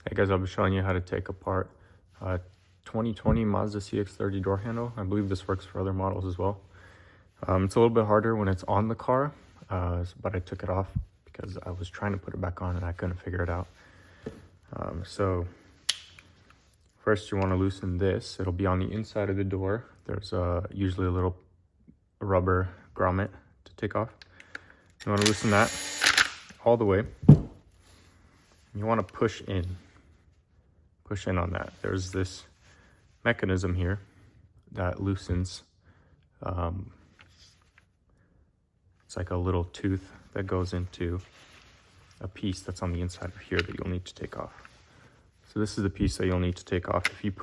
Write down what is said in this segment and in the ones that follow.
Hey guys, I'll be showing you how to take apart a 2020 Mazda CX-30 door handle. I believe this works for other models as well. It's a little bit harder when it's on the car, but I took it off because I was trying to put it back on and I couldn't figure it out. So first you want to loosen this. It'll be on the inside of the door. There's usually a little rubber grommet to take off. You want to loosen that all the way. You want to push in on that. There's this mechanism here that loosens. It's like a little tooth that goes into a piece that's on the inside of here that you'll need to take off. So this is the piece that you'll need to take off. If you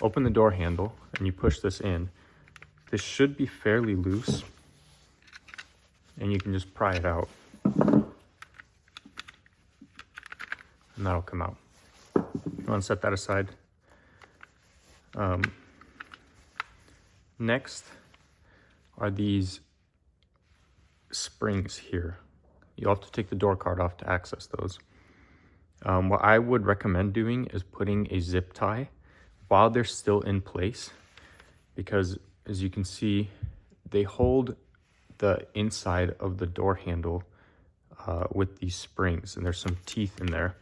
open the door handle and you push this in, this should be fairly loose and you can just pry it out and that'll come out. You want to set that aside. Next are these springs here. You'll have to take the door card off to access those. What I would recommend doing is putting a zip tie while they're still in place, because as you can see, they hold the inside of the door handle with these springs, and there's some teeth in there.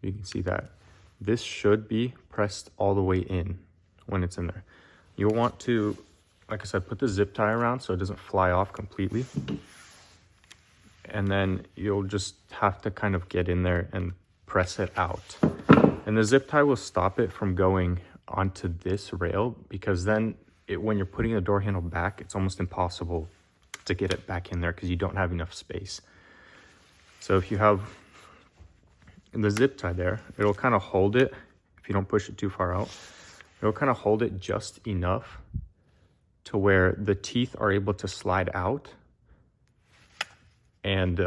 You can see that. This should be pressed all the way in when it's in there. You'll want to, like I said, put the zip tie around so it doesn't fly off completely. And then you'll just have to kind of get in there and press it out. And the zip tie will stop it from going onto this rail, because then when you're putting the door handle back, it's almost impossible to get it back in there because you don't have enough space. So if you have the zip tie there, it'll kind of hold it. If you don't push it too far out, it'll kind of hold it just enough to where the teeth are able to slide out, and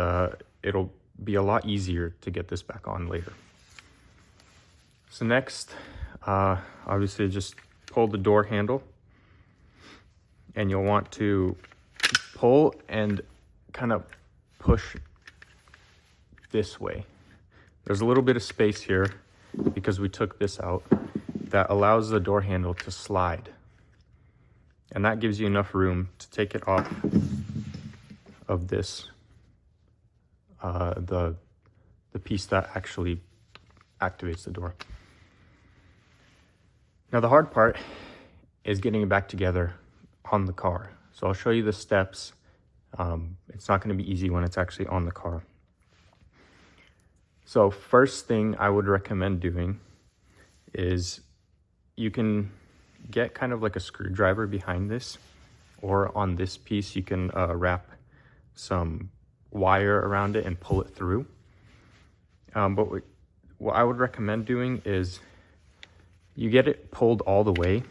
it'll be a lot easier to get this back on later. So next, obviously just pull the door handle, and you'll want to pull and kind of push this way. There's a little bit of space here because we took this out that allows the door handle to slide. And that gives you enough room to take it off of this, the piece that actually activates the door. Now the hard part is getting it back together on the car. So I'll show you the steps. It's not going to be easy when it's actually on the car. So first thing I would recommend doing is you can get kind of like a screwdriver behind this, or on this piece you can wrap some wire around it and pull it through. But what I would recommend doing is you get it pulled all the way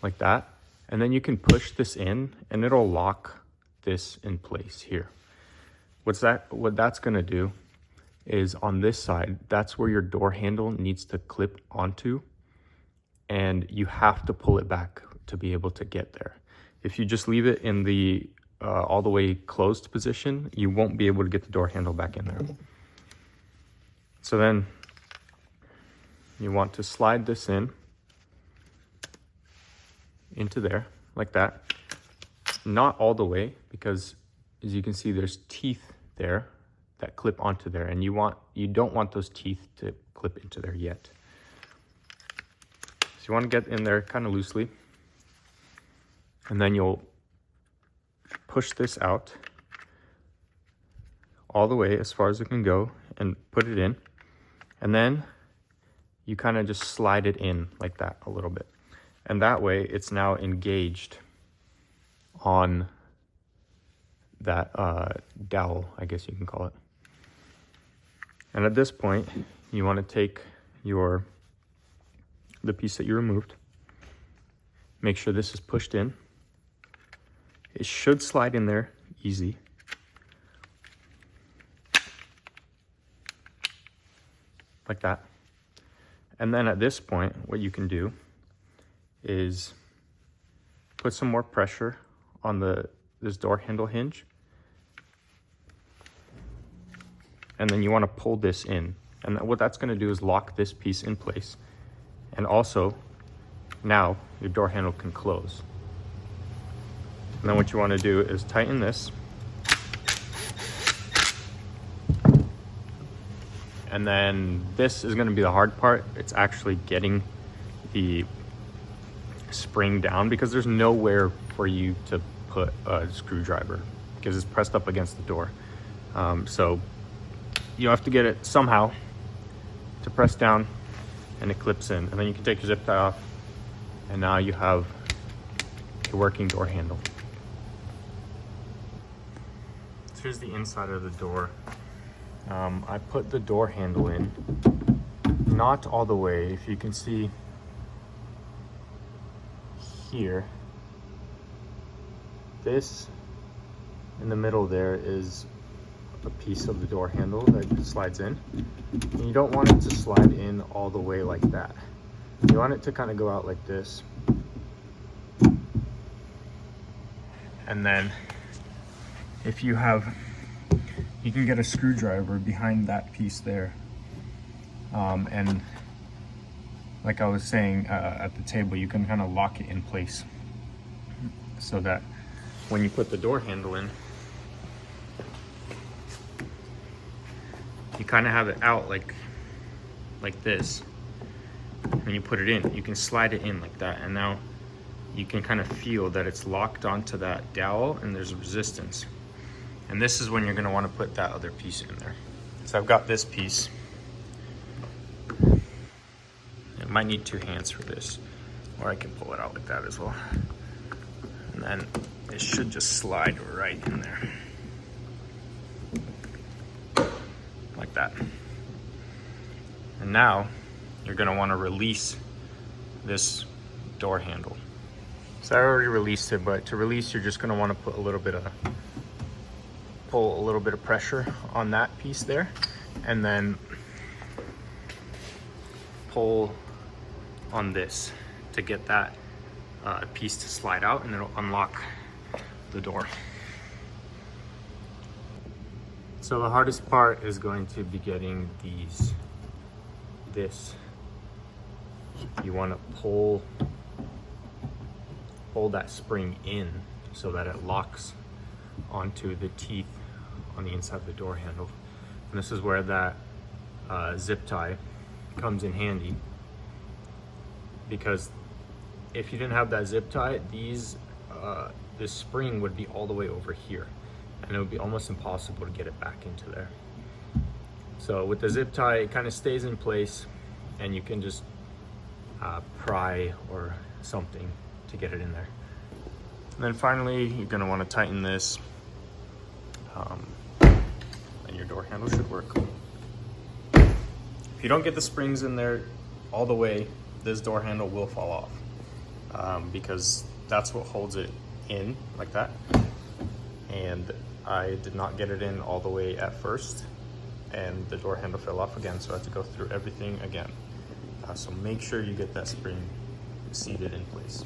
like that, and then you can push this in and it'll lock this in place here. What that's going to do is on this side, that's where your door handle needs to clip onto, and you have to pull it back to be able to get there. If you just leave it in the all the way closed position, you won't be able to get the door handle back in there. So then you want to slide this into there like that. Not all the way, because as you can see, there's teeth there that clip onto there, and you don't want those teeth to clip into there yet. So you want to get in there kind of loosely, and then you'll push this out all the way as far as it can go and put it in, and then you kind of just slide it in like that a little bit, and that way it's now engaged on that dowel, I guess you can call it. And at this point, you want to take the piece that you removed, make sure this is pushed in. It should slide in there easy. Like that. And then at this point, what you can do is put some more pressure on this door handle hinge, and then you want to pull this in. And what that's going to do is lock this piece in place. And also, now your door handle can close. And then what you want to do is tighten this. And then this is going to be the hard part. It's actually getting the spring down, because there's nowhere for you to put a screwdriver because it's pressed up against the door. So you have to get it somehow to press down, and it clips in. And then you can take your zip tie off, and now you have a working door handle. So here's the inside of the door. I put the door handle in, not all the way. If you can see here, this in the middle there is a piece of the door handle that slides in. And you don't want it to slide in all the way like that. You want it to kind of go out like this. And then if you can get a screwdriver behind that piece there. And like I was saying at the table, you can kind of lock it in place so that when you put the door handle in, you kind of have it out like this. When you put it in, you can slide it in like that, and now you can kind of feel that it's locked onto that dowel and there's resistance. And this is when you're going to want to put that other piece in there. So I've got this piece. It might need 2 hands for this, or I can pull it out like that as well. And then it should just slide right in there. Like that. And now you're going to want to release this door handle. So I already released it, but to release, you're just going to want to put pull a little bit of pressure on that piece there, and then pull on this to get that piece to slide out, and it'll unlock the door. So the hardest part is going to be getting this. You want to pull that spring in so that it locks onto the teeth on the inside of the door handle. And this is where that zip tie comes in handy, because if you didn't have that zip tie, this spring would be all the way over here, and it would be almost impossible to get it back into there. So with the zip tie, it kind of stays in place, and you can just pry or something to get it in there. And then finally, you're going to want to tighten this, and your door handle should work. If you don't get the springs in there all the way, this door handle will fall off, because that's what holds it in like that. And I did not get it in all the way at first, and the door handle fell off again, so I had to go through everything again. So make sure you get that spring seated in place.